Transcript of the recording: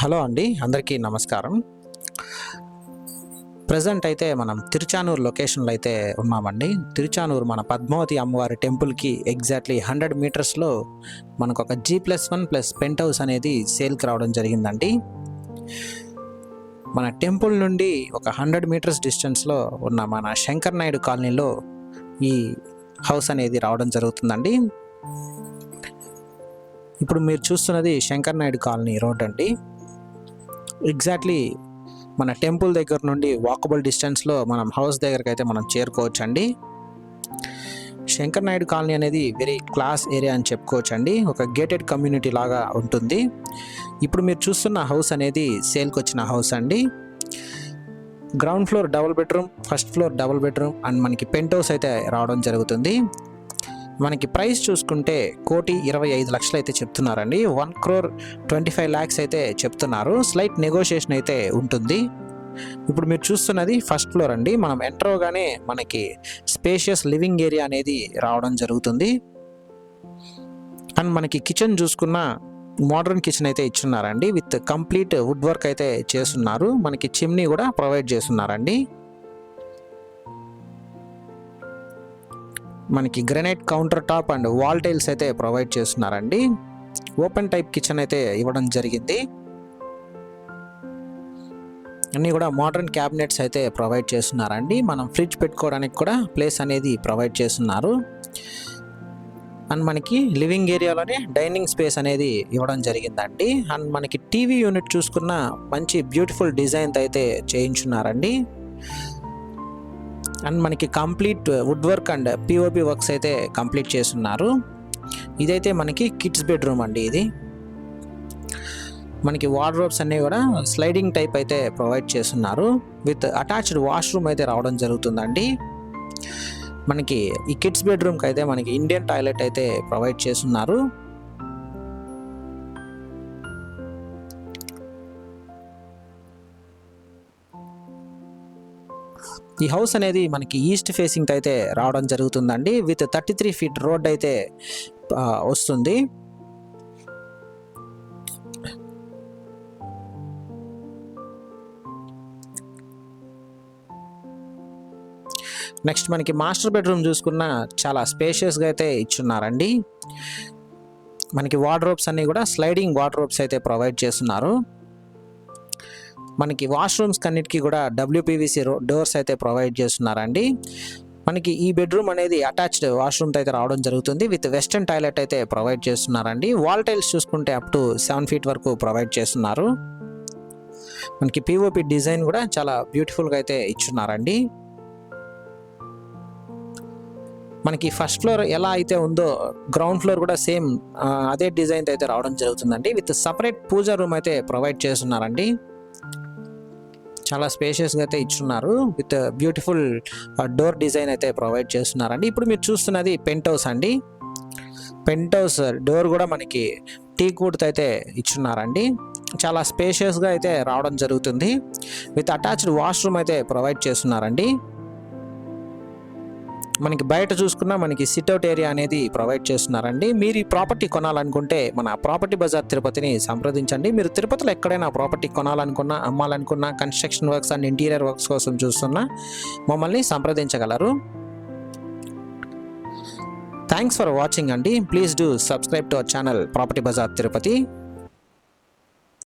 Hello అండి, అందరికీ నమస్కారం. ప్రజెంట్ అయితే మనం తిరుచానూరు లొకేషన్లో అయితే ఉన్నామండి. తిరుచానూరు మన పద్మావతి అమ్మవారి టెంపుల్కి ఎగ్జాక్ట్లీ 100 మీటర్స్లో మనకు ఒక G+1+ పెంట్ హౌస్ అనేది సేల్కి రావడం జరిగిందండి. మన టెంపుల్ నుండి ఒక 100 మీటర్స్ డిస్టెన్స్లో ఉన్న మన శంకర్ నాయుడు కాలనీలో ఈ హౌస్ అనేది రావడం జరుగుతుందండి. ఇప్పుడు మీరు చూస్తున్నది శంకర్ నాయుడు కాలనీ రోడ్ అండి. ఎగ్జాక్ట్లీ మన టెంపుల్ దగ్గర నుండి వాకబుల్ డిస్టెన్స్లో మనం హౌస్ దగ్గరికి అయితే మనం చేరుకోవచ్చు అండి. శంకర్ నాయుడు కాలనీ అనేది వెరీ క్లాస్ ఏరియా అని చెప్పుకోవచ్చు అండి. ఒక గేటెడ్ కమ్యూనిటీ లాగా ఉంటుంది. ఇప్పుడు మీరు చూస్తున్న హౌస్ అనేది సేల్కి వచ్చిన హౌస్ అండి. Ground floor double bedroom, first floor double bedroom and మనకి పెంట్ హౌస్ అయితే రావడం జరుగుతుంది. మనకి ప్రైస్ చూసుకుంటే 1,25,00,000 అయితే చెప్తున్నారండి. 1,25,00,000 అయితే చెప్తున్నారు. స్లైట్ నెగోషియేషన్ అయితే ఉంటుంది. ఇప్పుడు మీరు చూస్తున్నది ఫస్ట్ ఫ్లోర్ అండి. మనం ఎంటర్ అవగానే మనకి స్పేషియస్ లివింగ్ ఏరియా అనేది రావడం జరుగుతుంది. అండ్ మనకి కిచెన్ చూసుకున్న మోడర్న్ కిచెన్ అయితే ఇచ్చున్నారండి. విత్ కంప్లీట్ వుడ్ వర్క్ అయితే చేస్తున్నారు. మనకి చిమ్నీ కూడా ప్రొవైడ్ చేస్తున్నారండి. మనకి granite counter top and wall tiles అయితే ప్రొవైడ్ చేస్తున్నారండి. ఓపెన్ టైప్ కిచెన్ అయితే ఇవ్వడం జరిగింది. అన్నీ కూడా మోడర్న్ క్యాబినెట్స్ అయితే ప్రొవైడ్ చేస్తున్నారండి. మనం ఫ్రిడ్జ్ పెట్టుకోవడానికి కూడా ప్లేస్ అనేది ప్రొవైడ్ చేస్తున్నారు. అండ్ మనకి లివింగ్ ఏరియాలోనే డైనింగ్ స్పేస్ అనేది ఇవ్వడం జరిగిందండి. అండ్ మనకి టీవీ యూనిట్ చూసుకున్న మంచి బ్యూటిఫుల్ డిజైన్ అయితే చేయించున్నారండి. అండ్ మనకి complete wood work and POP works అయితే కంప్లీట్ చేస్తున్నారు. ఇదైతే మనకి కిడ్స్ బెడ్రూమ్ అండి. ఇది మనకి వార్డ్రోబ్స్ అన్నీ కూడా స్లైడింగ్ టైప్ అయితే ప్రొవైడ్ చేస్తున్నారు. విత్ అటాచ్డ్ వాష్రూమ్ అయితే రావడం జరుగుతుందండి. మనకి ఈ కిడ్స్ బెడ్రూమ్కి అయితే మనకి ఇండియన్ టాయిలెట్ అయితే ప్రొవైడ్ చేస్తున్నారు. ఈ హౌస్ అనేది మనకి ఈస్ట్ ఫేసింగ్ అయితే రావడం జరుగుతుందండి. విత్ 33 ఫీట్ రోడ్ అయితే వస్తుంది. నెక్స్ట్ మనకి మాస్టర్ బెడ్రూమ్ చూసుకున్న చాలా స్పేషియస్గా అయితే ఇచ్చున్నారండి. మనకి వార్డ్రోబ్స్ అన్నీ కూడా స్లైడింగ్ వార్డ్రోబ్స్ అయితే ప్రొవైడ్ చేస్తున్నారు. మనకి వాష్రూమ్స్ కన్నిటికీ కూడా WPVC డోర్స్ అయితే ప్రొవైడ్ చేస్తున్నారండి. మనకి ఈ బెడ్రూమ్ అనేది అటాచ్డ్ వాష్రూమ్తో అయితే రావడం జరుగుతుంది. విత్ వెస్టర్న్ టాయిలెట్ అయితే ప్రొవైడ్ చేస్తున్నారండి. వాల్ టైల్స్ చూసుకుంటే అప్ టు 7 ఫీట్ వరకు ప్రొవైడ్ చేస్తున్నారు. మనకి పిఓపి డిజైన్ కూడా చాలా బ్యూటిఫుల్గా అయితే ఇచ్చున్నారండి. మనకి ఫస్ట్ ఫ్లోర్ ఎలా అయితే ఉందో గ్రౌండ్ ఫ్లోర్ కూడా సేమ్ అదే డిజైన్ అయితే రావడం జరుగుతుందండి. విత్ సపరేట్ పూజా రూమ్ అయితే ప్రొవైడ్ చేస్తున్నారండి. చాలా స్పేషియస్గా అయితే ఇచ్చున్నారు. విత్ బ్యూటిఫుల్ డోర్ డిజైన్ అయితే ప్రొవైడ్ చేస్తున్నారండి. ఇప్పుడు మీరు చూస్తున్నది పెంట్ హౌస్ అండి. పెంట్ హౌస్ డోర్ కూడా మనకి టీకుడ్తో అయితే ఇచ్చున్నారండి. చాలా స్పేషియస్గా అయితే రావడం జరుగుతుంది. విత్ అటాచ్డ్ వాష్రూమ్ అయితే ప్రొవైడ్ చేస్తున్నారండి. మనకి బయట చూసుకున్నా మనకి సిట్అవుట్ ఏరియా అనేది ప్రొవైడ్ చేస్తున్నారండి. మీరు ఈ ప్రాపర్టీ కొనాలనుకుంటే మన ప్రాపర్టీ బజార్ తిరుపతిని సంప్రదించండి. మీరు తిరుపతిలో ఎక్కడైనా ప్రాపర్టీ కొనాలనుకున్నా, అమ్మాలనుకున్నా, construction works and interior works కోసం చూస్తున్నా మమ్మల్ని సంప్రదించగలరు. థ్యాంక్స్ ఫర్ వాచింగ్ అండి. Please do subscribe to our channel property bazaar Tirupati.